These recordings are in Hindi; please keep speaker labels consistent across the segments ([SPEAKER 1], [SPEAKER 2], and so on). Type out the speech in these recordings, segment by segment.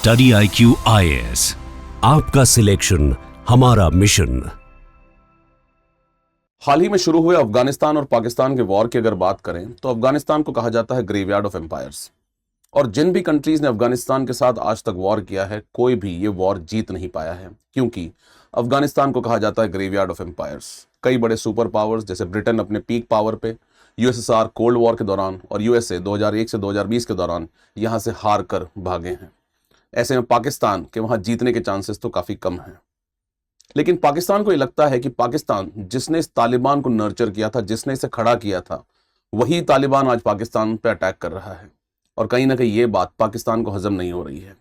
[SPEAKER 1] स्टडी IQ IAS, आपका सिलेक्शन हमारा मिशन।
[SPEAKER 2] हाल ही में शुरू हुए अफगानिस्तान और पाकिस्तान के वॉर की अगर बात करें तो अफगानिस्तान को कहा जाता है ग्रेवयार्ड ऑफ एम्पायर्स। और जिन भी कंट्रीज ने अफगानिस्तान के साथ आज तक वॉर किया है, कोई भी ये वॉर जीत नहीं पाया है, क्योंकि अफगानिस्तान को कहा जाता है ग्रेवयार्ड ऑफ एम्पायर्स। कई बड़े सुपर पावर्स जैसे ब्रिटेन अपने पीक पावर पे, यूएसएसआर कोल्ड वॉर के दौरान और यूएसए 2001 से 2020 के दौरान यहाँ से हार कर भागे हैं। ऐसे में पाकिस्तान के वहाँ जीतने के चांसेस तो काफ़ी कम हैं। लेकिन पाकिस्तान को ये लगता है कि पाकिस्तान जिसने इस तालिबान को नर्चर किया था, जिसने इसे खड़ा किया था, वही तालिबान आज पाकिस्तान पे अटैक कर रहा है। और कहीं ना कहीं ये बात पाकिस्तान को हजम नहीं हो रही है।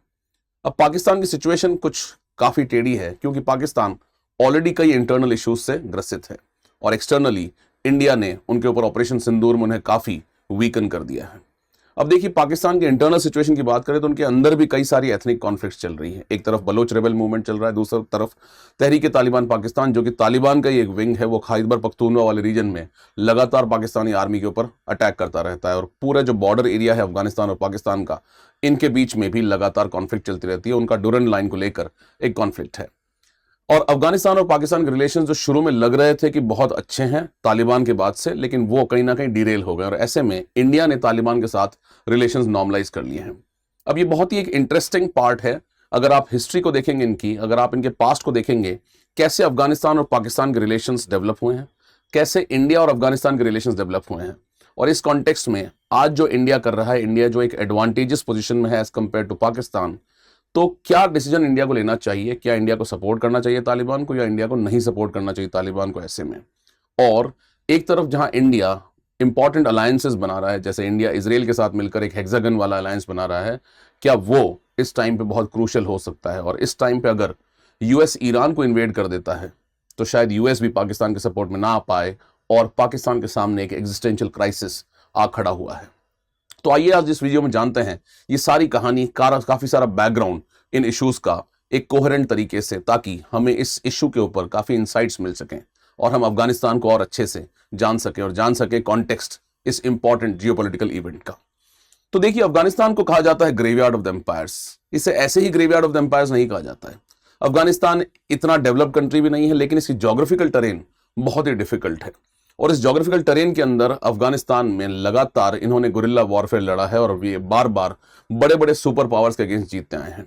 [SPEAKER 2] अब पाकिस्तान की सिचुएशन कुछ काफ़ी टेढ़ी है, क्योंकि पाकिस्तान ऑलरेडी कई इंटरनल इश्यूज से ग्रसित है और एक्सटर्नली इंडिया ने उनके ऊपर ऑपरेशन सिंदूर में उन्हें काफ़ी वीकन कर दिया है। अब देखिए, पाकिस्तान के इंटरनल सिचुएशन की बात करें तो उनके अंदर भी कई सारी एथनिक कॉन्फ्लिक्ट्स चल रही है। एक तरफ बलोच रेबल मूवमेंट चल रहा है, दूसरी तरफ तहरीक-ए-तालिबान पाकिस्तान, जो कि तालिबान का ही एक विंग है, वो खैबर पख्तूनख्वा वाले रीजन में लगातार पाकिस्तानी आर्मी के ऊपर अटैक करता रहता है। और पूरा जो बॉर्डर एरिया है अफगानिस्तान और पाकिस्तान का, इनके बीच में भी लगातार कॉन्फ्लिक्ट चलती रहती है। उनका डुरन लाइन को लेकर एक कॉन्फ्लिक्ट है। और अफगानिस्तान और पाकिस्तान के रिलेशंस जो शुरू में लग रहे थे कि बहुत अच्छे हैं तालिबान के बाद से, लेकिन वो कहीं ना कहीं डिरेल हो गए। और ऐसे में इंडिया ने तालिबान के साथ रिलेशंस नॉर्मलाइज कर लिए हैं। अब ये बहुत ही एक इंटरेस्टिंग पार्ट है। अगर आप हिस्ट्री को देखेंगे इनकी, अगर आप इनके पास्ट को देखेंगे, कैसे अफगानिस्तान और पाकिस्तान के रिलेशंस डेवलप हुए हैं, कैसे इंडिया और अफगानिस्तान के रिलेशंस डेवलप हुए हैं, और इस कॉन्टेक्स्ट में आज जो इंडिया कर रहा है, इंडिया जो एक एडवांटेजेस पोजीशन में है एज कंपेयर टू पाकिस्तान, तो क्या डिसीजन इंडिया को लेना चाहिए? क्या इंडिया को सपोर्ट करना चाहिए तालिबान को, या इंडिया को नहीं सपोर्ट करना चाहिए तालिबान को ऐसे में? और एक तरफ जहां इंडिया इंपॉर्टेंट अलायंसेस बना रहा है, जैसे इंडिया इजराइल के साथ मिलकर एक हेक्सागन वाला अलायंस बना रहा है, क्या वो इस टाइम पे बहुत क्रूशियल हो सकता है? और इस टाइम पे अगर यूएस ईरान को इन्वेड कर देता है तो शायद यूएस भी पाकिस्तान के सपोर्ट में ना आ पाए और पाकिस्तान के सामने एक एग्जिस्टेंशियल क्राइसिस आ खड़ा हुआ है। तो आइए आज इस वीडियो में जानते हैं ये सारी कहानी, काफ़ी सारा बैकग्राउंड इन इश्यूज का एक कोहेरेंट तरीके से, ताकि हमें इस इशू के ऊपर काफ़ी इंसाइट्स मिल सकें और हम अफगानिस्तान को और अच्छे से जान सकें और जान सके कॉन्टेक्स्ट इस इंपॉर्टेंट जियोपॉलिटिकल इवेंट का। तो देखिए, अफगानिस्तान को कहा जाता है ग्रेवयार्ड ऑफ द एम्पायर्स। इसे ऐसे ही ग्रेवयार्ड ऑफ द एम्पायर्स नहीं कहा जाता है। अफगानिस्तान इतना डेवलप्ड कंट्री भी नहीं है, लेकिन इसकी जोग्राफिकल टेरेन बहुत ही डिफिकल्ट है। और इस जोग्राफिकल टेरेन के अंदर अफगानिस्तान में लगातार इन्होंने गुरिल्ला वॉरफेयर लड़ा है और ये बार बार बड़े बड़े सुपर पावर्स के अगेंस्ट जीतते आए हैं।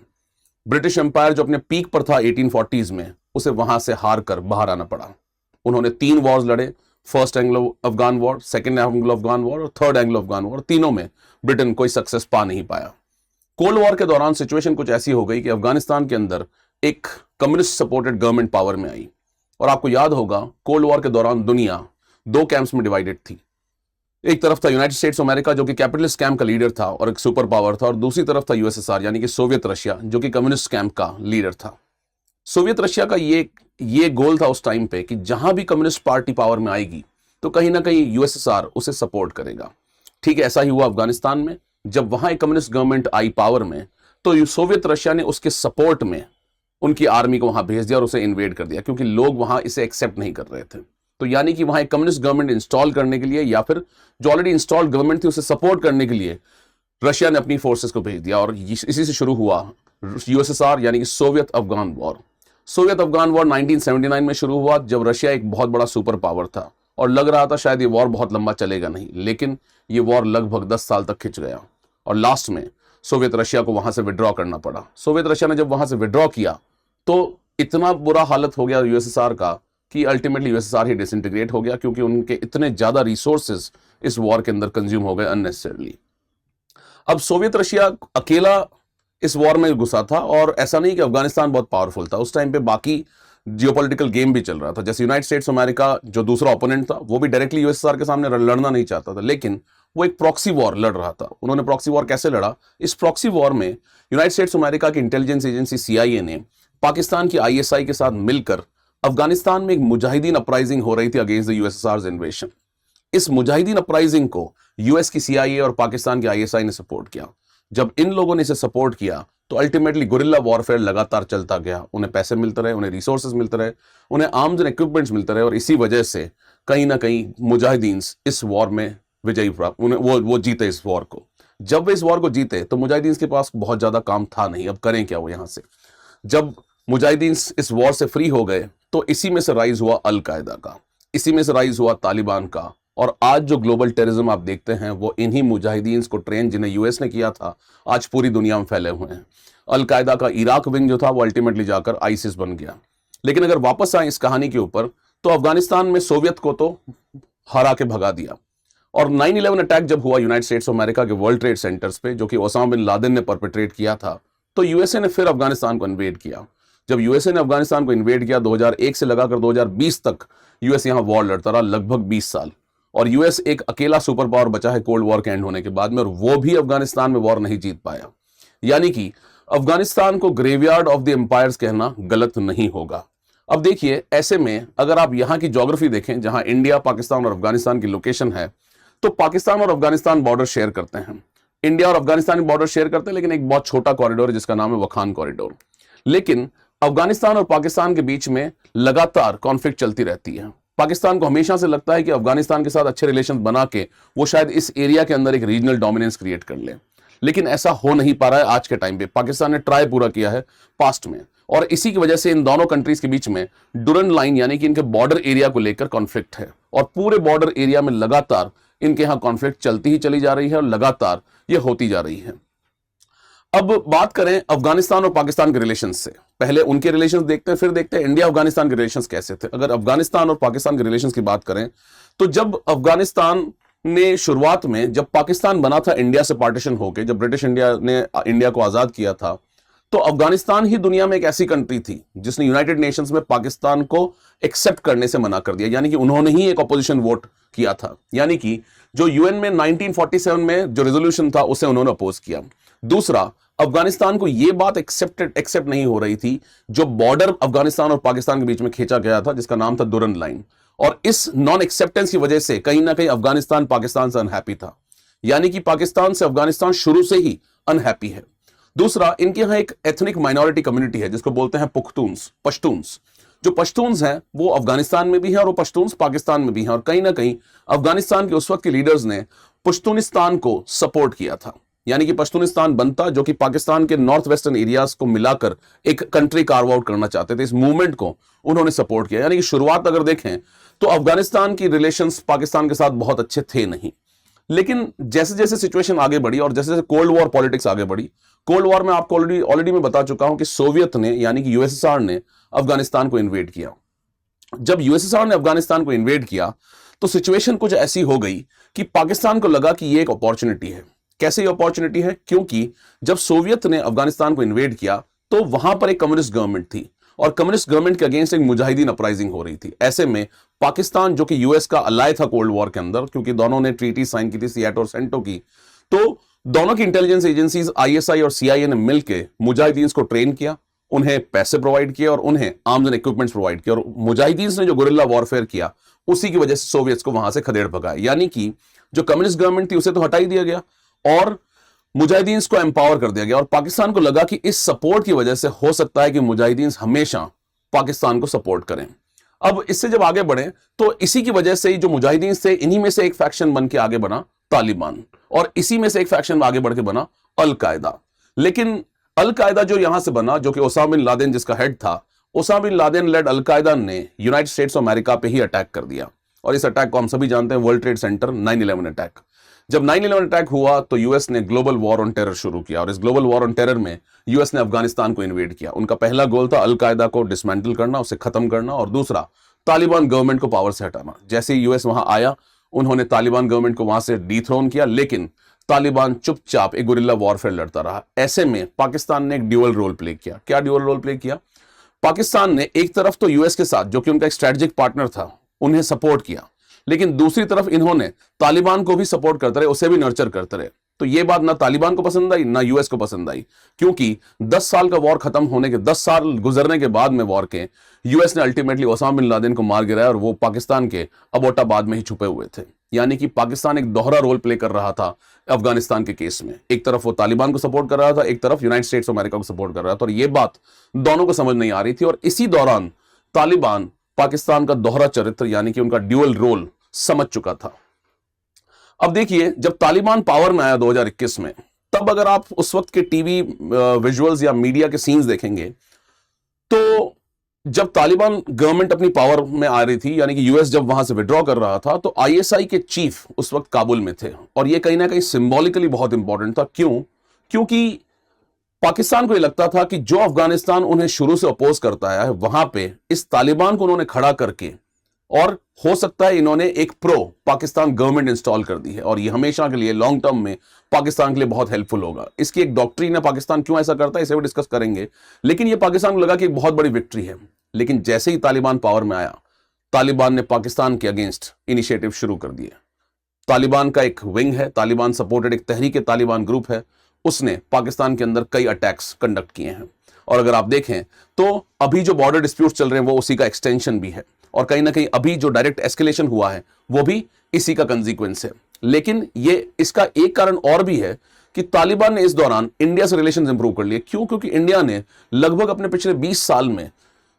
[SPEAKER 2] ब्रिटिश एम्पायर जो अपने पीक पर था 1840s में, उसे वहां से हार कर बाहर आना पड़ा। उन्होंने 3 वॉर्स लड़े, first Anglo Afghan war, second Anglo Afghan war और थर्ड एंग्लो अफगान वॉर। तीनों में ब्रिटेन कोई सक्सेस पा नहीं पाया। कोल्ड वॉर के दौरान सिचुएशन कुछ ऐसी हो गई कि अफगानिस्तान के अंदर एक कम्युनिस्ट सपोर्टेड गवर्नमेंट पावर में आई। और आपको याद होगा, कोल्ड वॉर के दौरान दुनिया 2 कैंप्स में डिवाइडेड थी। एक तरफ था यूनाइटेड स्टेट्स ऑफ अमेरिका, जो कि कैपिटलिस्ट कैंप का लीडर था और एक सुपर पावर था, और दूसरी तरफ था यूएसएसआर यानी कि सोवियत रशिया, जो कि कम्युनिस्ट कैंप का लीडर था। सोवियत रशिया का ये गोल था उस टाइम पे कि जहां भी कम्युनिस्ट पार्टी पावर में आएगी तो कहीं ना कहीं यूएसएसआर उसे सपोर्ट करेगा। ठीक है, ऐसा ही हुआ अफगानिस्तान में। जब वहां एक कम्युनिस्ट गवर्नमेंट आई पावर में, तो सोवियत रशिया ने उसके सपोर्ट में उनकी आर्मी को वहां भेज दिया और उसे इन्वेड कर दिया, क्योंकि लोग वहां इसे एक्सेप्ट नहीं कर रहे थे। तो यानी कि वहां एक कम्युनिस्ट गवर्नमेंट इंस्टॉल करने के लिए, या फिर जो ऑलरेडी इंस्टॉल्ड गवर्नमेंट थी उसे सपोर्ट करने के लिए रशिया ने अपनी फोर्सेस को भेज दिया। और इसी से शुरू हुआ यूएसएसआर यानी कि Soviet Afghan war. Soviet Afghan war 1979 में शुरू हुआ, जब रशिया एक बहुत बड़ा सुपर पावर था और लग रहा था शायद ये वॉर बहुत लंबा चलेगा नहीं, लेकिन ये वॉर लगभग 10 साल तक खिंच गया और लास्ट में सोवियत रशिया को वहां से विड्रॉ करना पड़ा। सोवियत रशिया ने जब वहां से विड्रॉ किया तो इतना बुरा हालत हो गया यूएसएसआर का कि अल्टीमेटली यूएसएसआर ही डिसइंटीग्रेट हो गया, क्योंकि उनके इतने ज्यादा रिसोर्सेज इस वॉर के अंदर कंज्यूम हो गए अननेसेसरली। अब सोवियत रशिया अकेला इस वॉर में घुसा था, और ऐसा नहीं कि अफगानिस्तान बहुत पावरफुल था। उस टाइम पे बाकी जियोपॉलिटिकल गेम भी चल रहा था। जैसे यूनाइटेड स्टेट्स अमेरिका, जो दूसरा ओपोनेंट था, वो भी डायरेक्टली यूएसएसआर के सामने लड़ना नहीं चाहता था, लेकिन वो एक प्रॉक्सी वॉर लड़ रहा था। उन्होंने प्रॉक्सी वॉर कैसे लड़ा? इस प्रॉक्सी वॉर में यूनाइटेड स्टेट्स अमेरिका की इंटेलिजेंस एजेंसी सीआईए ने पाकिस्तान की आईएसआई के साथ मिलकर अफगानिस्तान में एक मुजाहिदीन अपराइजिंग हो रही थी अगेंस्ट द यूएसएसआर इन्वेशन। इस मुजाहिदीन अपराइजिंग को यूएस की सीआईए और पाकिस्तान की आईएसआई ने सपोर्ट किया। जब इन लोगों ने इसे सपोर्ट किया तो अल्टीमेटली गुरिल्ला वॉरफेयर लगातार चलता गया। उन्हें पैसे मिलते रहे, उन्हें रिसोर्सेज मिलते रहे, उन्हें आर्म्स एंड इक्विपमेंट्स मिलते रहे, और इसी वजह से कहीं ना कहीं मुजाहिदीन इस वॉर में विजयी प्राप्त, वो जीते इस वॉर को। जब वे इस वॉर को जीते तो मुजाहिदीन के पास बहुत ज्यादा काम था नहीं, अब करें क्या वो यहां से। जब मुजाहिदीन इस वॉर से फ्री हो गए तो इसी में से राइज हुआ अलकायदा का, इसी में से राइज हुआ तालिबान का, और आज जो ग्लोबल टेररिज्म आप देखते हैं वो इन्हीं मुजाहिदीन को ट्रेन जिन्हें यूएस ने किया था आज पूरी दुनिया में फैले हुए हैं। अलकायदा का इराक विंग जो था वो अल्टीमेटली जाकर आईसिस बन गया। लेकिन अगर वापस आए इस कहानी के ऊपर तो अफगानिस्तान में सोवियत को तो हरा के भगा दिया, और 9/11 अटैक जब हुआ यूनाइटेड स्टेट्स ऑफ अमेरिका के वर्ल्ड ट्रेड सेंटर्स पे जो कि ओसामा बिन लादेन ने परपेट्रेट किया था, तो यूएसए ने फिर अफगानिस्तान को इन्वेड किया। जब यूएसए ने अफगानिस्तान को इन्वेड किया 2001 से लगाकर 2020 तक यूएस यहां वॉर लड़ता रहा, लगभग 20 साल, और यूएस एक अकेला सुपर पावर बचा है कोल्ड वॉर के एंड होने के बाद में, और वो भी अफगानिस्तान में वॉर नहीं जीत पाया। यानी कि अफगानिस्तान को ग्रेवयार्ड ऑफ द एम्पायर्स कहना गलत नहीं होगा। अब देखिए, ऐसे में अगर आप यहां की ज्योग्राफी देखें जहां इंडिया, पाकिस्तान और अफगानिस्तान की लोकेशन है, तो पाकिस्तान और अफगानिस्तान बॉर्डर शेयर करते हैं। इंडिया और अफगानिस्तान बॉर्डर शेयर करते हैं, लेकिन एक बहुत छोटा कॉरिडोर है जिसका नाम है वखान कॉरिडोर। लेकिन अफगानिस्तान और पाकिस्तान के बीच में लगातार कॉन्फ्लिक्ट चलती रहती है। पाकिस्तान को हमेशा से लगता है कि अफगानिस्तान के साथ अच्छे रिलेशन बना के वो शायद इस एरिया के अंदर एक रीजनल डोमिनेंस क्रिएट कर ले, लेकिन ऐसा हो नहीं पा रहा है आज के टाइम पे। पाकिस्तान ने ट्राई पूरा किया है पास्ट में, और इसी की वजह से इन दोनों कंट्रीज के बीच में डुरन लाइन यानी कि इनके बॉर्डर एरिया को लेकर कॉन्फ्लिक्ट है, और पूरे बॉर्डर एरिया में लगातार इनके यहां कॉन्फ्लिक्ट चलती ही चली जा रही है और लगातार ये होती जा रही है। अब बात करें अफगानिस्तान और पाकिस्तान के रिलेशंस से, पहले उनके रिलेशंस देखते हैं, फिर देखते हैं इंडिया अफगानिस्तान के रिलेशंस कैसे थे। अगर अफगानिस्तान और पाकिस्तान के रिलेशंस की बात करें तो जब अफगानिस्तान ने शुरुआत में, जब पाकिस्तान बना था इंडिया से पार्टीशन होकर, जब ब्रिटिश इंडिया ने इंडिया को आजाद किया था, तो अफगानिस्तान ही दुनिया में एक ऐसी कंट्री थी जिसने यूनाइटेड नेशंस में पाकिस्तान को एक्सेप्ट करने से मना कर दिया, यानी कि उन्होंने ही एक अपोजिशन वोट किया था। यानी कि जो यूएन में 1947 में जो रेजोल्यूशन था उसे उन्होंने अपोज किया। दूसरा, अफगानिस्तान को यह बात एक्सेप्ट नहीं हो रही थी जो बॉर्डर अफगानिस्तान और पाकिस्तान के बीच में खींचा गया था जिसका नाम था दुरन लाइन, और इस नॉन एक्सेप्टेंस की वजह से कहीं ना कहीं अफगानिस्तान पाकिस्तान से अनहैप्पी था, यानी कि पाकिस्तान से अफगानिस्तान शुरू से ही अनहैप्पी है। दूसरा, इनके यहां एक एथनिक माइनॉरिटी कम्युनिटी है जिसको बोलते हैं पश्तून्स। जो पश्तून्स हैं वो अफगानिस्तान में भी हैं और वो पश्तून्स पाकिस्तान में भी हैं, और कहीं ना कहीं अफगानिस्तान के उस वक्त के लीडर्स ने पश्तूनिस्तान को सपोर्ट किया था, यानी कि पश्तूनिस्तान बनता जो कि पाकिस्तान के नॉर्थ वेस्टर्न एरियाज को मिलाकर एक कंट्री कार्व आउट करना चाहते थे। इस मूवमेंट को उन्होंने सपोर्ट किया। यानी कि शुरुआत अगर देखें तो अफगानिस्तान की रिलेशंस पाकिस्तान के साथ बहुत अच्छे थे नहीं, लेकिन जैसे जैसे सिचुएशन आगे बढ़ी और जैसे जैसे कोल्ड वॉर पॉलिटिक्स आगे बढ़ी, कोल्ड वॉर में आपको ऑलरेडी मैं बता चुका हूं कि सोवियत ने यानी कि यूएसएसआर ने अफगानिस्तान को इन्वेड किया। जब यूएसएसआर ने अफगानिस्तान को इन्वेड किया तो सिचुएशन कुछ ऐसी हो गई कि पाकिस्तान को लगा कि ये एक अपॉर्चुनिटी है। कैसे ये अपॉर्चुनिटी है? क्योंकि जब सोवियत ने अफगानिस्तान को इन्वेड किया तो वहां पर एक कम्युनिस्ट गवर्नमेंट थी और कम्युनिस्ट गवर्नमेंट के अगेंस्ट एक मुजाहिदीन अपराइजिंग हो रही थी। ऐसे में पाकिस्तान जो कि यूएस का अलाय था कोल्ड वॉर के अंदर, क्योंकि दोनों ने ट्रीटी साइन की थी सियाटो और सेंटो की, तो दोनों की इंटेलिजेंस एजेंसीज आईएसआई और सीआईए ने मिलकर मुजाहिदीन को ट्रेन किया, उन्हें पैसे प्रोवाइड किए और उन्हें आर्म्स एंड इक्विपमेंट्स प्रोवाइड किया, और मुजाहिदीन ने जो गुरिल्ला वॉरफेयर किया उसी की वजह से सोवियत को वहां से खदेड़ भगाया। यानी कि जो कम्युनिस्ट गवर्नमेंट थी उसे तो हटा ही दिया गया और मुजाहिदीन को एम्पावर कर दिया गया, और पाकिस्तान को लगा कि इस सपोर्ट की वजह से हो सकता है कि मुजाहिदीन हमेशा पाकिस्तान को सपोर्ट करें। अब इससे जब आगे बढ़े तो इसी की वजह से जो मुजाहिदीन थे, इन्हीं में से एक फैक्शन बन के आगे बना तालिबान, और इसी में से एक फैक्शन आगे बढ़ के बना अलकायदा। लेकिन अलकायदा जो यहां से बना, जो कि ओसामा बिन लादेन जिसका हेड था, Osama bin Laden led Al Qaeda ने यूनाइटेड स्टेट्स ऑफ अमेरिका पे ही अटैक कर दिया, और इस अटैक को हम सभी जानते हैं, वर्ल्ड ट्रेड सेंटर 9/11 अटैक। जब 9/11 अटैक हुआ तो यूएस ने ग्लोबल वॉर ऑन टेरर शुरू किया, और इस ग्लोबल वॉर ऑन टेरर में यूएस ने अफगानिस्तान को इन्वेड किया। उनका पहला गोल था अलकायदा को डिसमेंटल करना, उसे खत्म करना, और दूसरा तालिबान गवर्नमेंट को पावर से हटाना। जैसे ही यूएस वहां आया उन्होंने तालिबान गवर्नमेंट को वहां से डिथ्रोन किया, लेकिन तालिबान चुपचाप एक गुरिल्ला वॉरफेयर लड़ता रहा। ऐसे में पाकिस्तान ने एक ड्यूअल रोल प्ले किया। क्या ड्यूअल रोल प्ले किया? पाकिस्तान ने एक तरफ तो यूएस के साथ, जो कि उनका एक स्ट्रेटेजिक पार्टनर था, उन्हें सपोर्ट किया, लेकिन दूसरी तरफ इन्होंने तालिबान को भी सपोर्ट करते रहे, उसे भी नर्चर करते रहे। तो यह बात ना तालिबान को पसंद आई ना यूएस को पसंद आई, क्योंकि 10 साल का वॉर खत्म होने के 10 साल गुजरने के बाद में वॉर के यूएस ने अल्टीमेटली ओसामा बिन लादेन को मार गिराया, और वो पाकिस्तान के अबोटाबाद में ही छुपे हुए थे। यानी कि पाकिस्तान एक दोहरा रोल प्ले कर रहा था अफगानिस्तान के केस में। एक तरफ वो तालिबान को सपोर्ट कर रहा था, एक तरफ यूनाइटेड स्टेट्स ऑफ अमेरिका को सपोर्ट कर रहा था, और ये बात दोनों को समझ नहीं आ रही थी। और इसी दौरान तालिबान पाकिस्तान का दोहरा चरित्र यानी कि उनका ड्यूअल रोल समझ चुका था। अब देखिए, जब तालिबान पावर में आया 2021 में, तब अगर आप उस वक्त के टीवी विजुअल्स या मीडिया के सीन्स देखेंगे, तो जब तालिबान गवर्नमेंट अपनी पावर में आ रही थी, यानी कि यूएस जब वहां से विड्रॉ कर रहा था, तो आईएसआई के चीफ उस वक्त काबुल में थे। और ये कहीं ना कहीं सिंबॉलिकली बहुत इंपॉर्टेंट था। क्यों? क्योंकि पाकिस्तान को यह लगता था कि जो अफगानिस्तान उन्हें शुरू से अपोज करता है, वहां पे इस तालिबान को उन्होंने खड़ा करके, और हो सकता है इन्होंने एक प्रो पाकिस्तान गवर्नमेंट इंस्टॉल कर दी है, और ये हमेशा के लिए लॉन्ग टर्म में पाकिस्तान के लिए बहुत हेल्पफुल होगा। इसकी एक डॉक्ट्रिन है, पाकिस्तान क्यों ऐसा करता है इसे भी डिस्कस करेंगे, लेकिन ये पाकिस्तान को लगा कि एक बहुत बड़ी विक्ट्री है। लेकिन जैसे ही तालिबान पावर में आया, तालिबान ने पाकिस्तान के अगेंस्ट इनिशिएटिव शुरू कर दिए। तालिबान का एक विंग है, तालिबान सपोर्टेड एक तहरीक तालिबान ग्रुप है, उसने पाकिस्तान के अंदर कई अटैक्स कंडक्ट किए हैं। और अगर आप देखें तो अभी जो बॉर्डर डिस्प्यूट चल रहे हैं वो उसी का एक्सटेंशन भी है, और कहीं ना कहीं अभी जो डायरेक्ट एस्केलेशन हुआ है वो भी इसी का कंसीक्वेंस है। लेकिन ये इसका एक कारण और भी है कि तालिबान ने इस दौरान इंडिया से रिलेशंस इंप्रूव कर लिए। क्यों? क्योंकि इंडिया ने लगभग अपने पिछले 20 साल में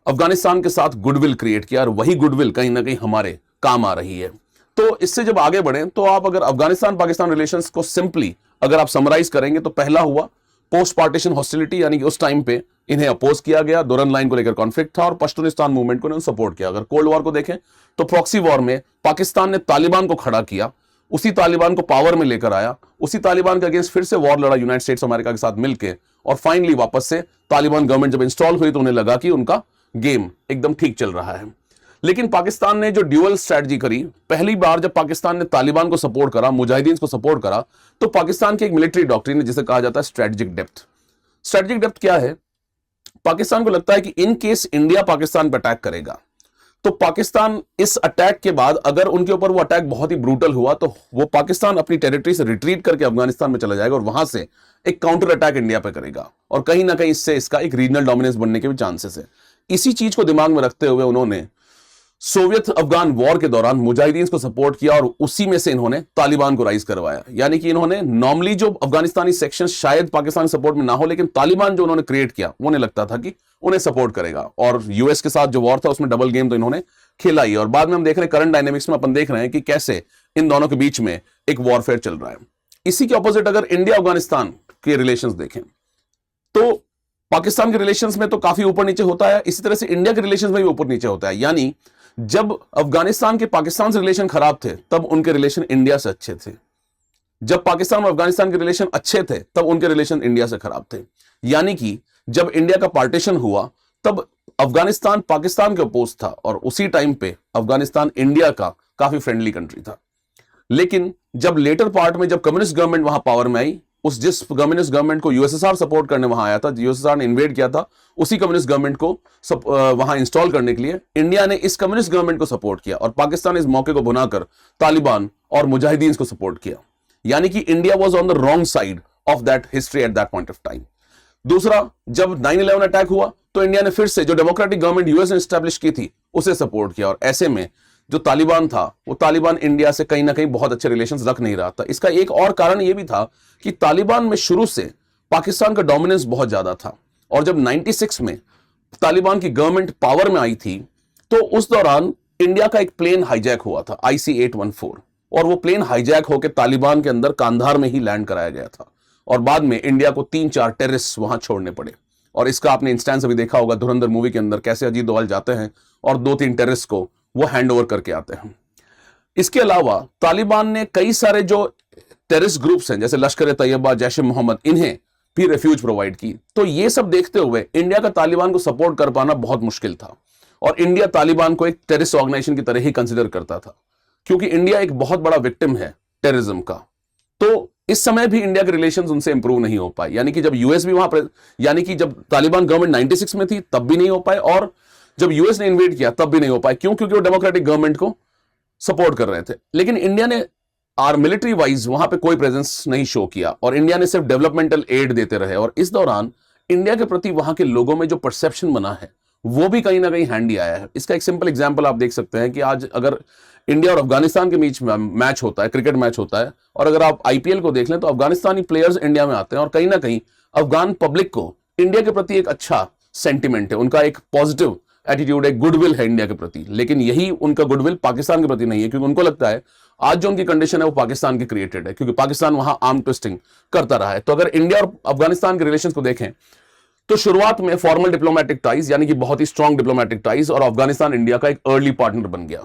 [SPEAKER 2] अफगानिस्तान के साथ गुडविल क्रिएट किया, और वही गुडविल कहीं ना कहीं हमारे काम आ रही है। तो इससे जब आगे बढ़े, तो आप अगर अफगानिस्तान पाकिस्तान रिलेशंस को सिंपली अगर आप समराइज करेंगे, तो पहला हुआ पोस्ट पार्टीशन हॉस्टिलिटी, यानी कि उस टाइम पे इन्हें अपोज किया गया, दुरन लाइन को लेकर कॉन्फ्लिक्ट था, और पश्तूनिस्तान मूवमेंट को उन्होंने सपोर्ट किया। अगर कोल्ड वॉर को देखें तो प्रॉक्सी वॉर में पाकिस्तान ने तालिबान को खड़ा किया, उसी तालिबान को पावर में लेकर आया, उसी तालिबान के अगेंस्ट फिर से वॉर लड़ा यूनाइटेड स्टेट्स अमेरिका के साथ मिलकर, और फाइनली वापस से तालिबान गवर्नमेंट जब इंस्टॉल हुई तो उन्हें लगा कि उनका गेम एकदम ठीक चल रहा है। लेकिन पाकिस्तान ने जो ड्यूअल स्ट्रेटजी करी, पहली बार जब पाकिस्तान ने तालिबान को सपोर्ट करा, मुजाहिदीन को सपोर्ट करा, तो पाकिस्तान की एक मिलिट्री डॉक्ट्रिन है जिसे कहा जाता है स्ट्रेटेजिक डेप्थ। स्ट्रेटेजिक डेप्थ क्या है? पाकिस्तान को लगता है कि इन केस इंडिया पाकिस्तान पर अटैक करेगा, तो पाकिस्तान इस अटैक के बाद अगर उनके ऊपर वो अटैक बहुत ही ब्रूटल हुआ, तो वो पाकिस्तान अपनी टेरिटरी से रिट्रीट करके अफगानिस्तान में चला जाएगा, और वहां से एक काउंटर अटैक इंडिया पे करेगा, और कहीं ना कहीं इससे इसका एक रीजनल डोमिनेंस बनने के भी चांसेस है। इसी चीज को दिमाग में रखते हुए उन्होंने सोवियत अफगान वॉर के दौरान मुजाहिदीन को सपोर्ट किया, और उसी में से इन्होंने तालिबान को राइज करवाया। यानी कि इन्होंने नॉर्मली जो अफगानिस्तानी सेक्शन शायद पाकिस्तान सपोर्ट में ना हो, लेकिन तालिबान जो उन्होंने क्रिएट किया, उन्हें लगता था कि उन्हें सपोर्ट करेगा, और यूएस के साथ जो वॉर था उसमें डबल गेम तो इन्होंने खेला ही। और बाद में हम देख रहे हैं करंट डायनेमिक्स में अपन देख रहे हैं कि कैसे इन दोनों के बीच में एक वॉरफेयर चल रहा है। इसी के ऑपोजिट अगर इंडिया अफगानिस्तान के रिलेशंस देखें, तो पाकिस्तान के रिलेशंस में तो काफी ऊपर नीचे होता है, इसी तरह से इंडिया के रिलेशंस में भी ऊपर नीचे होता है। यानी जब अफगानिस्तान के पाकिस्तान से रिलेशन खराब थे, तब उनके रिलेशन इंडिया से अच्छे थे। जब पाकिस्तान और अफगानिस्तान के रिलेशन अच्छे थे, तब उनके रिलेशन इंडिया से खराब थे। यानी कि जब इंडिया का पार्टीशन हुआ, तब अफगानिस्तान पाकिस्तान के अपोज था, और उसी टाइम पे अफगानिस्तान इंडिया का काफी फ्रेंडली कंट्री था। लेकिन जब लेटर पार्ट में जब कम्युनिस्ट गवर्नमेंट वहां पावर में आई, उस जिस कम्युनिस्ट गवर्नमेंट को यूएसएसआर सपोर्ट करने वहां आया था, यूएसएसआर ने इन्वेड किया था, उसी कम्युनिस्ट गवर्नमेंट को वहां इंस्टॉल करने के लिए इंडिया ने इस कम्युनिस्ट गवर्नमेंट को सपोर्ट किया, और पाकिस्तान इस मौके को भुनाकर तालिबान और मुजाहिदीन को सपोर्ट किया। यानी कि India was on the wrong side of that history at that point of time. दूसरा, जब 9/11 अटैक हुआ, तो इंडिया ने फिर से जो डेमोक्रेटिक गवर्नमेंट यूएस ने एस्टैब्लिश की थी उसे सपोर्ट किया, और ऐसे में जो तालिबान था, वो तालिबान इंडिया से कहीं ना कहीं बहुत अच्छे रिलेशंस रख नहीं रहा था। इसका एक और कारण यह भी था कि तालिबान में शुरू से पाकिस्तान का डोमिनेंस बहुत ज्यादा था, और जब 96 में तालिबान की गवर्नमेंट पावर में आई थी, तो उस दौरान इंडिया का एक प्लेन हाईजैक हुआ था, IC-814, और वो प्लेन हाईजैक होकर तालिबान के अंदर कांधार में ही लैंड कराया गया था, और बाद में इंडिया को 3-4 टेररिस्ट वहां छोड़ने पड़े। और इसका आपने इंस्टेंस अभी देखा होगा धुरंधर मूवी के अंदर, कैसे अजीत डोभाल जाते हैं और 2-3 टेररिस्ट को वो हैंड ओवर करके आते हैं। इसके अलावा तालिबान ने कई सारे जो टेररिस्ट ग्रुप्स हैं, जैसे लश्कर-ए-तैयबा, जैश-ए-मोहम्मद, इन्हें भी रेफ्यूज प्रोवाइड की। तो ये सब देखते हुए इंडिया का तालिबान को सपोर्ट कर पाना बहुत मुश्किल था, और इंडिया तालिबान को एक टेररिस्ट ऑर्गेनाइजेशन की तरह ही कंसिडर करता था, क्योंकि इंडिया एक बहुत बड़ा विक्टिम है टेररिज्म का। तो इस समय भी इंडिया के रिलेशंस उनसे इंप्रूव नहीं हो पाए। यानी कि जब यूएस भी वहां पर, यानी कि जब तालिबान गवर्नमेंट 96 में थी तब भी नहीं हो पाए, और जब यूएस ने इन्वेड किया तब भी नहीं हो पाए। क्यों? क्योंकि वो डेमोक्रेटिक गवर्नमेंट को सपोर्ट कर रहे थे। लेकिन इंडिया ने मिलिट्री वाइज वहां पे कोई प्रेजेंस नहीं शो किया, और इंडिया ने सिर्फ डेवलपमेंटल एड देते रहे, और इस दौरान इंडिया के प्रति वहां के लोगों में जो परसेप्शन बना है वो भी कहीं ना कहीं हैंडी आया है। इसका एक सिंपल एग्जांपल आप देख सकते हैं कि आज अगर इंडिया और अफगानिस्तान के बीच में मैच होता है, क्रिकेट मैच होता है, और अगर आप आईपीएल को देख लें तो अफगानिस्तानी प्लेयर्स इंडिया में आते हैं, और कहीं ना कहीं अफगान पब्लिक को इंडिया के प्रति एक अच्छा सेंटिमेंट है, उनका एक पॉजिटिव एटीट्यूड है, गुडविल है इंडिया के प्रति। लेकिन यही उनका गुडविल पाकिस्तान के प्रति नहीं है, क्योंकि उनको लगता है आज जो उनकी कंडीशन है वो पाकिस्तान की क्रिएटेड है, क्योंकि पाकिस्तान वहां आर्म ट्विस्टिंग करता रहा है। तो अगर इंडिया और अफगानिस्तान के रिलेशंस को देखें तो शुरुआत में फॉर्मल डिप्लोमेटिक टाइज, यानी कि बहुत ही स्ट्रांग डिप्लोमेटिक टाइज, और अफगानिस्तान इंडिया का एक अर्ली पार्टनर बन गया।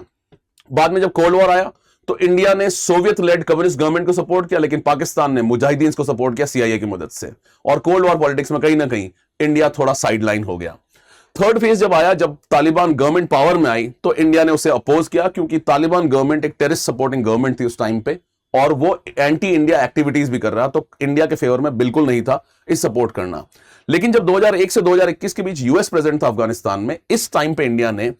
[SPEAKER 2] बाद में जब कोल्ड वॉर आया तो इंडिया ने सोवियत लेड कम्युनिस्ट गवर्नमेंट को सपोर्ट किया, लेकिन पाकिस्तान ने मुजाहिदीन को सपोर्ट किया सीआईए की मदद से, और कोल्ड वॉर पॉलिटिक्स में कहीं ना कहीं इंडिया थोड़ा साइडलाइन हो गया। थर्ड फेज जब आया, जब तालिबान गवर्नमेंट पावर में आई, तो इंडिया ने उसे अपोज किया, क्योंकि तालिबान गवर्नमेंट एक टेररिस्ट सपोर्टिंग गवर्नमेंट थी उस टाइम पे, और वो एंटी इंडिया एक्टिविटीज भी कर रहा, तो इंडिया के फेवर में बिल्कुल नहीं था इस सपोर्ट करना। लेकिन जब 2001 से 2021 के बीच यूएस प्रेजेंट था अफगानिस्तान में, इस टाइम पे इंडिया ने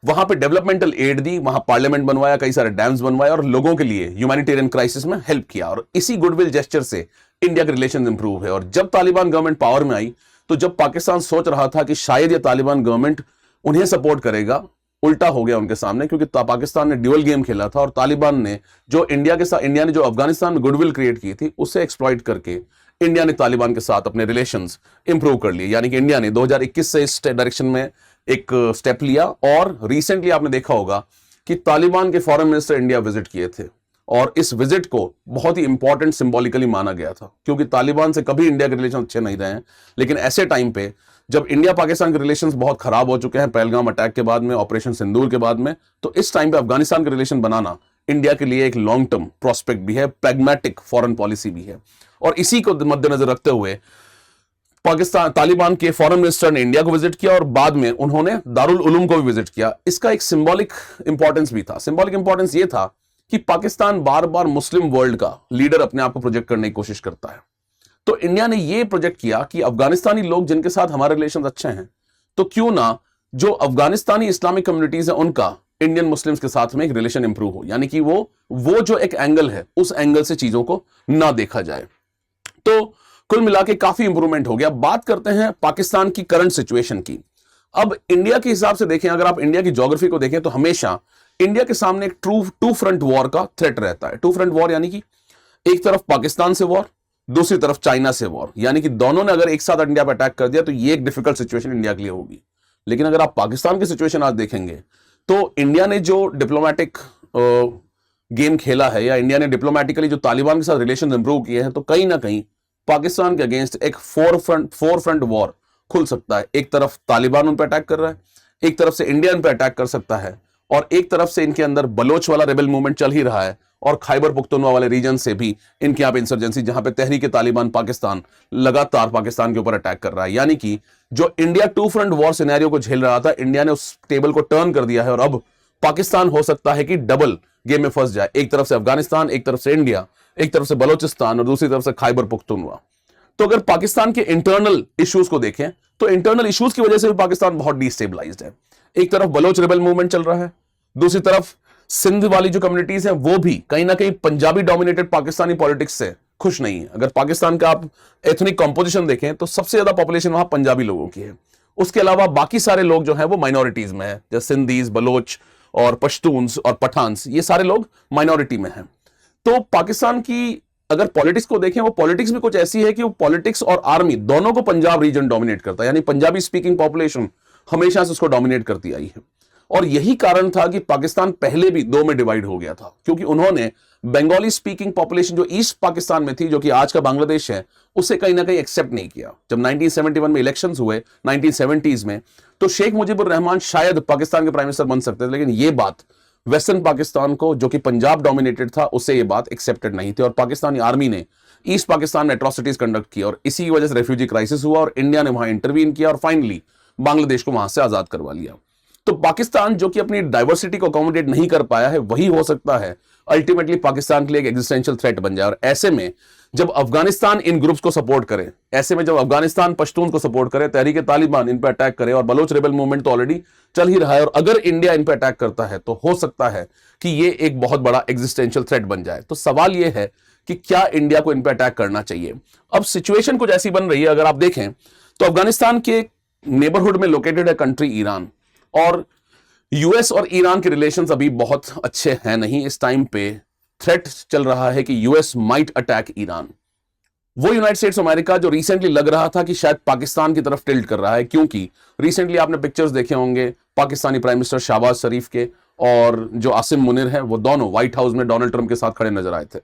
[SPEAKER 2] वहां पे डेवलपमेंटल एड दी, वहां पार्लियामेंट बनवाया, कई सारे डैम्स बनवाए, और लोगों के लिए ह्यूमैनिटेरियन क्राइसिस में हेल्प किया, और इसी गुडविल जेस्चर से इंडिया के रिलेशन इंप्रूव है। और जब तालिबान गवर्नमेंट पावर में आई, तो जब पाकिस्तान सोच रहा था कि शायद ये तालिबान गवर्नमेंट उन्हें सपोर्ट करेगा, उल्टा हो गया उनके सामने, क्योंकि पाकिस्तान ने ड्यूअल गेम खेला था, और तालिबान ने जो इंडिया ने जो अफगानिस्तान में गुडविल क्रिएट की थी, उसे एक्सप्लॉइट करके इंडिया ने तालिबान के साथ अपने रिलेशंस इंप्रूव कर लिए। यानी कि इंडिया ने 2021 से इस डायरेक्शन में एक स्टेप लिया, और रिसेंटली आपने देखा होगा कि तालिबान के फॉरेन मिनिस्टर इंडिया विजिट किए थे, और इस विजिट को बहुत ही इंपॉर्टेंट सिंबॉलिकली माना गया था, क्योंकि तालिबान से कभी इंडिया के रिलेशन अच्छे नहीं रहे हैं, लेकिन ऐसे टाइम पे जब इंडिया पाकिस्तान के रिलेशंस बहुत खराब हो चुके हैं पहलगाम अटैक के बाद में, ऑपरेशन सिंदूर के बाद में, तो इस टाइम पे अफगानिस्तान के रिलेशन बनाना इंडिया के लिए एक लॉन्ग टर्म प्रोस्पेक्ट भी है, प्रैग्मेटिक फॉरेन पॉलिसी भी है। और इसी को मद्देनजर रखते हुए पाकिस्तान तालिबान के फॉरेन मिनिस्टर ने इंडिया को विजिट किया, और बाद में उन्होंने दारुल उलूम को भी विजिट किया। इसका एक सिंबॉलिक इंपॉर्टेंस भी था। सिंबॉलिक इंपॉर्टेंस ये था कि पाकिस्तान बार बार मुस्लिम वर्ल्ड का लीडर अपने आप को प्रोजेक्ट करने की कोशिश करता है, तो इंडिया ने यह प्रोजेक्ट किया कि अफगानिस्तानी लोग जिनके साथ हमारे रिलेशन अच्छे हैं, तो क्यों ना जो अफगानिस्तानी इस्लामिक कम्युनिटीज है उनका इंडियन मुस्लिम्स के साथ में एक रिलेशन इंप्रूव हो, यानी कि वो जो एक एंगल है, उस एंगल से चीजों को ना देखा जाए। तो कुल मिला के काफी इंप्रूवमेंट हो गया। बात करते हैं पाकिस्तान की करंट सिचुएशन की। अब इंडिया के हिसाब से देखें, अगर आप इंडिया की ज्योग्राफी को देखें, तो हमेशा इंडिया के सामने एक टू फ्रंट वॉर का थ्रेट रहता है। टू फ्रंट वॉर यानी कि एक तरफ पाकिस्तान से वॉर, दूसरी तरफ चाइना से वॉर, यानी कि दोनों ने अगर एक साथ इंडिया पर अटैक कर दिया तो ये एक डिफिकल्ट सिचुएशन इंडिया के लिए होगी। लेकिन अगर आप पाकिस्तान की सिचुएशन आज देखेंगे, तो इंडिया ने जो डिप्लोमेटिक गेम खेला है, या इंडिया ने डिप्लोमेटिकली जो तालिबान के साथ रिलेशन इंप्रूव किए हैं, तो कहीं ना कहीं पाकिस्तान के अगेंस्ट एक फोर फ्रंट वॉर खुल सकता है। एक तरफ तालिबान उन पर अटैक कर रहा है, एक तरफ से इंडिया उन पर अटैक कर सकता है, और एक तरफ से इनके अंदर बलोच वाला रेबल मूवमेंट चल ही रहा है, और खैबर पुख्तनवा वाले रीजन से भी इनके यहाँ पे इंसर्जेंसी, जहां पे तहरीक तालिबान पाकिस्तान लगातार पाकिस्तान के ऊपर अटैक कर रहा है। यानी कि जो India two front war scenario को झेल रहा था, इंडिया ने उस टेबल को टर्न कर दिया है, और अब पाकिस्तान हो सकता है कि डबल गेम में फंस जाए। एक तरफ से अफगानिस्तान, एक तरफ से इंडिया, एक तरफ से बलोचिस्तान, और दूसरी तरफ से खैबर पुख्तनवा। तो अगर पाकिस्तान के इंटरनल इश्यूज को देखें, तो इंटरनल इश्यूज की वजह से भी पाकिस्तान बहुत डिस्टेबलाइज्ड है। एक तरफ बलोच रेबल मूवमेंट चल रहा है, दूसरी तरफ सिंध वाली जो कम्युनिटीज हैं वो भी कहीं ना कहीं पंजाबी डोमिनेटेड पाकिस्तानी पॉलिटिक्स से खुश नहीं है। अगर पाकिस्तान का आप एथनिक कंपोजिशन देखें, तो सबसे ज्यादा पॉपुलेशन वहां पंजाबी लोगों की है। उसके अलावा बाकी सारे लोग जो हैं वो माइनॉरिटीज में है, जैसे सिंधीज, बलोच और पश्तून्स और पठान्स, ये सारे लोग माइनॉरिटी में हैं। तो पाकिस्तान की अगर पॉलिटिक्स को देखें, वो पॉलिटिक्स भी कुछ ऐसी है कि वो पॉलिटिक्स और आर्मी दोनों को पंजाब रीजन डोमिनेट करता है, यानी पंजाबी स्पीकिंग पॉपुलेशन हमेशा से उसको डोमिनेट करती आई है। और यही कारण था कि पाकिस्तान पहले भी दो में डिवाइड हो गया था, क्योंकि उन्होंने बंगाली स्पीकिंग पॉपुलेशन जो ईस्ट पाकिस्तान में थी, जो कि आज का बांग्लादेश है, उसे कहीं ना कहीं एक्सेप्ट नहीं किया। जब 1971 में इलेक्शंस हुए 1970s में, तो शेख मुजीबुर रहमान शायद पाकिस्तान के प्राइम मिनिस्टर बन सकते थे, लेकिन ये बात वेस्टर्न पाकिस्तान को, जो कि पंजाब डोमिनेटेड था, उससे ये बात एक्सेप्टेड नहीं थी, और पाकिस्तानी आर्मी ने ईस्ट पाकिस्तान में एट्रोसिटीज कंडक्ट की, और इसी वजह से रेफ्यूजी क्राइसिस हुआ, और इंडिया ने वहां इंटरवीन किया, और फाइनली बांग्लादेश को वहां से आजाद करवा लिया। तो पाकिस्तान जो कि अपनी डाइवर्सिटी को अकोमोडेट नहीं कर पाया है, वही हो सकता है अल्टीमेटली पाकिस्तान के लिए एक एग्जिस्टेंशियल थ्रेट बन जाए। और ऐसे में जब अफगानिस्तान इन ग्रुप्स को सपोर्ट करे, ऐसे में जब अफगानिस्तान पश्तून को सपोर्ट करे, तहरीक तालिबान इन पर अटैक करे, और बलोच रेबल मूवमेंट तो ऑलरेडी चल ही रहा है, और अगर इंडिया इन पर अटैक करता है, तो हो सकता है कि ये एक बहुत बड़ा एग्जिस्टेंशियल थ्रेट बन जाए। तो सवाल ये है कि क्या इंडिया को इन पर अटैक करना चाहिए। अब सिचुएशन कुछ ऐसी बन रही है, अगर आप देखें तो अफगानिस्तान के नेबरहुड में लोकेटेड है कंट्री ईरान, और यूएस और ईरान के रिलेशंस अभी बहुत अच्छे हैं नहीं। इस टाइम पे थ्रेट चल रहा है कि यूएस माइट अटैक ईरान। वो यूनाइटेड स्टेट्स ऑफ अमेरिका जो रिसेंटली लग रहा था कि शायद पाकिस्तान की तरफ टिल्ट कर रहा है, क्योंकि रिसेंटली आपने पिक्चर्स देखे होंगे पाकिस्तानी प्राइम मिनिस्टर शहबाज शरीफ के और जो आसिम मुनीर है वो दोनों व्हाइट हाउस में डोनाल्ड ट्रंप के साथ खड़े नजर आए थे।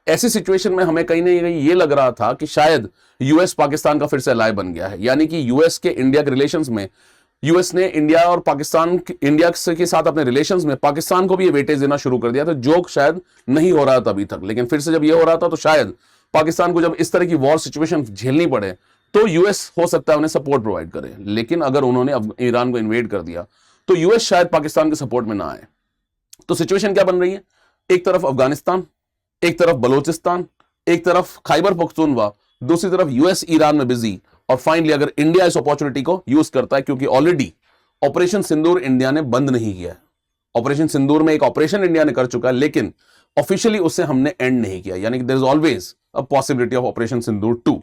[SPEAKER 2] ऐसी सिचुएशन में हमें कहीं ना कहीं ये लग रहा था कि शायद यूएस पाकिस्तान का फिर से अलाय बन गया है, यानी कि यूएस के इंडिया के रिलेशंस में यूएस ने इंडिया और पाकिस्तान इंडिया के साथ अपने रिलेशंस में पाकिस्तान को भी ये वेटेज देना शुरू कर दिया था, जो शायद नहीं हो रहा था अभी तक। लेकिन फिर से जब ये हो रहा था तो शायद पाकिस्तान को जब इस तरह की वॉर सिचुएशन झेलनी पड़े तो यूएस हो सकता है उन्हें सपोर्ट प्रोवाइड करे। लेकिन अगर उन्होंने अब ईरान को इन्वेड कर दिया तो यूएस शायद पाकिस्तान के सपोर्ट में ना आए। तो सिचुएशन क्या बन रही है, एक तरफ अफगानिस्तान, एक तरफ बलोचिस्तान, एक तरफ खैबर पख्तूनवा, दूसरी तरफ यूएस ईरान में बिजी। और फाइनली अगर इंडिया इस अपॉर्चुनिटी को यूज करता है, क्योंकि ऑलरेडी ऑपरेशन सिंदूर इंडिया ने बंद नहीं किया है। ऑपरेशन सिंदूर में एक ऑपरेशन इंडिया ने कर चुका है, लेकिन ऑफिशियली उससे हमने एंड नहीं किया, यानी कि there is always a possibility of operation Sindoor 2,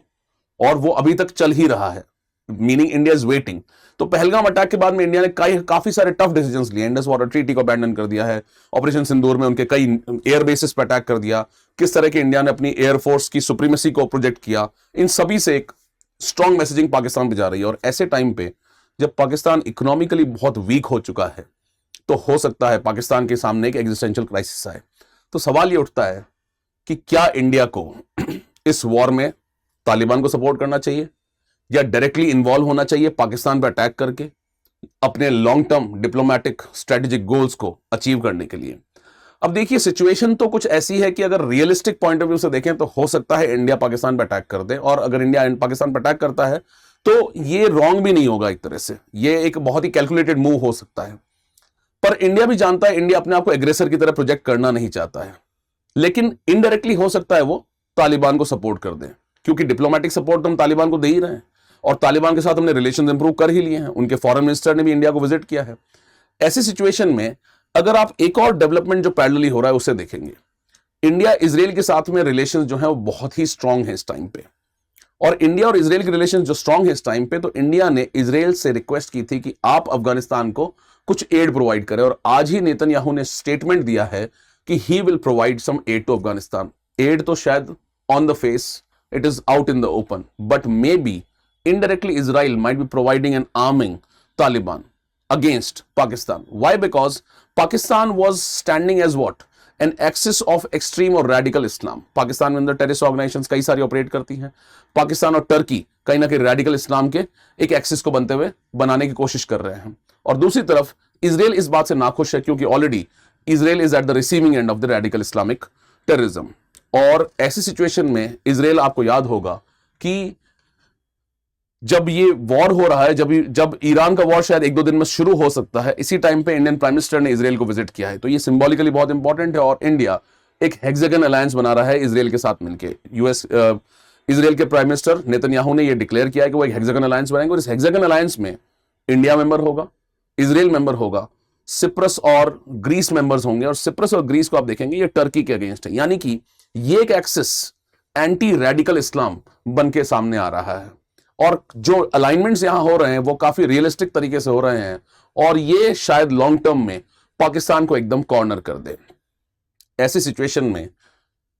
[SPEAKER 2] और वो अभी तक चल ही रहा है, मीनिंग इंडिया इज वेटिंग। तो पहलगाम अटैक के बाद में इंडिया ने काफी सारे टफ डिसीजंस लिए। इंडस वाटर ट्रीटी को अबैंडन कर दिया है, ऑपरेशन सिंदूर में उनके कई एयर बेसिस पर अटैक कर दिया, किस तरह के इंडिया ने अपनी एयरफोर्स की सुप्रीमेसी को प्रोजेक्ट किया, इन सभी से एक स्ट्रॉन्ग मैसेजिंग पाकिस्तान पे जा रही है। और ऐसे टाइम पे जब पाकिस्तान इकोनॉमिकली बहुत वीक हो चुका है तो हो सकता है पाकिस्तान के सामने एक एग्जिस्टेंशियल क्राइसिस आए। तो सवाल ये उठता है कि क्या इंडिया को इस वॉर में तालिबान को सपोर्ट करना चाहिए या डायरेक्टली इन्वॉल्व होना चाहिए पाकिस्तान पर अटैक करके अपने long term diplomatic strategic goals को अचीव करने के लिए। अब देखिए सिचुएशन तो कुछ ऐसी है कि अगर रियलिस्टिक पॉइंट ऑफ व्यू से देखें तो हो सकता है इंडिया पाकिस्तान पर अटैक कर दे, और अगर इंडिया पाकिस्तान पर अटैक करता है तो ये रॉन्ग भी नहीं होगा, एक तरह से ये एक बहुत ही कैलकुलेटेड मूव हो सकता है। पर इंडिया भी जानता है इंडिया अपने आप को एग्रेसर की तरह प्रोजेक्ट करना नहीं चाहता है, लेकिन इनडायरेक्टली हो सकता है वो तालिबान को सपोर्ट कर दे, क्योंकि डिप्लोमेटिक सपोर्ट तो हम तालिबान को दे ही रहे हैं और तालिबान के साथ हमने रिलेशन इंप्रूव कर ही लिए हैं, उनके फॉरेन मिनिस्टर ने भी इंडिया को विजिट किया है। ऐसी सिचुएशन में अगर आप एक और डेवलपमेंट जो पैरेलली हो रहा है उसे देखेंगे, इंडिया इजराइल के साथ में रिलेशंस जो है वो बहुत ही स्ट्रांग है इस टाइम पे, और इंडिया और इजराइल के रिलेशंस जो स्ट्रांग है इस टाइम पे, तो इंडिया ने इजराइल से रिक्वेस्ट की थी कि आप अफगानिस्तान को कुछ एड प्रोवाइड करें, और आज ही नेतन्याहू ने स्टेटमेंट दिया है कि he will provide some aid to Afghanistan. Aid तो शायद on the face it is out in the open, but may be indirectly Israel might be providing and arming Taliban against Pakistan. Why? Because Pakistan was standing as what? An axis of extreme और radical Islam. पाकिस्तान में अंदर टेररिस्ट ऑर्गेनाइजेशंस कई सारी ऑपरेट करती हैं। पाकिस्तान और टर्की कहीं ना कहीं रेडिकल इस्लाम के एक एक्सिस को बनाने की कोशिश कर रहे हैं, और दूसरी तरफ इजराइल इस बात से नाखुश है क्योंकि already Israel is at the receiving end of the radical Islamic terrorism. और ऐसी सिचुएशन में इजराइल, आपको याद होगा कि जब ये वॉर हो रहा है, जब ईरान का वॉर शायद 1-2 दिन में शुरू हो सकता है, इसी टाइम पे इंडियन प्राइम मिनिस्टर ने इजराइल को विजिट किया है। तो ये सिंबॉलिकली बहुत इंपॉर्टेंट है, और इंडिया एक हेक्सागन अलायंस बना रहा है इजराइल के साथ मिलकर। इजराइल के प्राइम मिनिस्टर नेतन्याहू ने ये डिक्लेयर किया है कि वो एक हेक्सागन अलायंस बनाएंगे, और इस हेक्सागन अलायंस में इंडिया मेंबर होगा, इजराइल मेंबर होगा, सिप्रस और ग्रीस मेंबर्स होंगे। और सिप्रस और ग्रीस को आप देखेंगे ये टर्की के अगेंस्ट है, यानी कि ये एक एक्सिस एंटी रेडिकल इस्लाम बन के सामने आ रहा है। और जो अलाइनमेंट्स यहां हो रहे हैं वो काफी रियलिस्टिक तरीके से हो रहे हैं, और ये शायद लॉन्ग टर्म में पाकिस्तान को एकदम कॉर्नर कर दे। ऐसी सिचुएशन में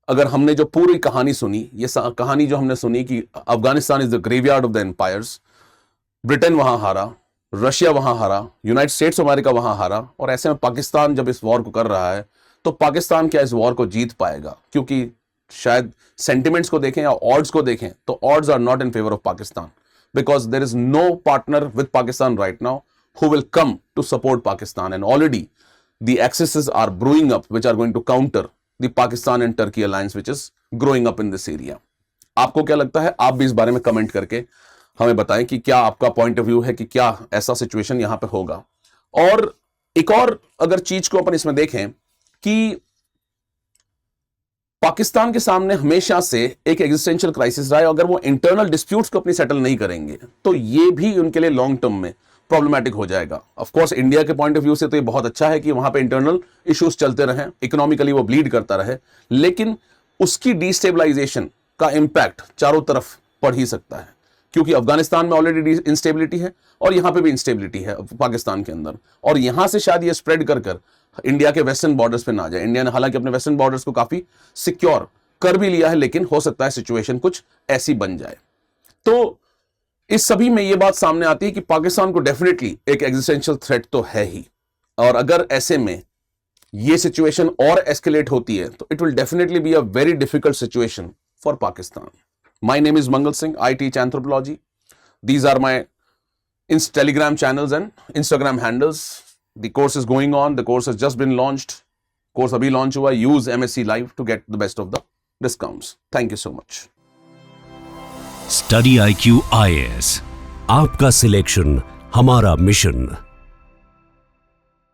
[SPEAKER 2] अगर हमने जो पूरी कहानी सुनी, ये कहानी जो हमने सुनी कि Afghanistan is the graveyard of the empires, Britain वहां हारा, रशिया वहां हारा, यूनाइटेड स्टेट्स ऑफ अमेरिका वहां हारा, और ऐसे में पाकिस्तान जब इस वॉर को कर रहा है तो पाकिस्तान क्या इस वॉर को जीत पाएगा? क्योंकि शायद सेंटिमेंट्स को देखें या ऑड्स को देखें तो odds are not in favour of Pakistan, because there is no partner with Pakistan right now who will come to support Pakistan, and already the axes are brewing up which are going to counter the Pakistan and Turkey alliance which is growing up in this area. आपको क्या लगता है? आप भी इस बारे में कमेंट करके हमें बताएं कि क्या आपका पॉइंट ऑफ व्यू है कि क्या ऐसा सिचुएशन यहां पे होगा। और एक और अगर चीज को अपन इसमें देखें कि पाकिस्तान के सामने हमेशा से एक एग्जिस्टेंशियल क्राइसिस रहा है, अगर वो इंटरनल डिस्प्यूट्स को अपनी सेटल नहीं करेंगे तो ये भी उनके लिए लॉन्ग टर्म में प्रॉब्लमैटिक हो जाएगा। ऑफ कोर्स इंडिया के पॉइंट ऑफ व्यू से तो ये बहुत अच्छा है कि वहां पे इंटरनल इश्यूज चलते रहें, इकोनॉमिकली वो ब्लीड करता रहे, लेकिन उसकी डिस्टेबलाइजेशन का इंपैक्ट चारों तरफ पड़ ही सकता है, क्योंकि अफगानिस्तान में ऑलरेडी इंस्टेबिलिटी है और यहां पे भी इंस्टेबिलिटी है पाकिस्तान के अंदर, और यहां से शायद ये स्प्रेड कर इंडिया के वेस्टर्न बॉर्डर्स पे ना जाए। इंडिया ने हालांकि अपने वेस्टर्न बॉर्डर्स को काफी सिक्योर कर भी लिया है, लेकिन हो सकता है सिचुएशन कुछ ऐसी बन जाए। तो इस सभी में यह बात सामने आती है कि पाकिस्तान को डेफिनेटली एक एग्जिस्टेंशियल थ्रेट तो है ही, और अगर ऐसे में ये सिचुएशन और एस्केलेट होती है तो it will definitely be a very difficult situation for Pakistan. My name is Mangal Singh. I teach anthropology. These are my Telegram channels and Instagram handles. The course is going on. The course has just been launched. Course अभी launch हुआ. Use MSc Live to get the best of the discounts. Thank you so much.
[SPEAKER 1] Study IQ IAS. आपका सिलेक्शन हमारा मिशन.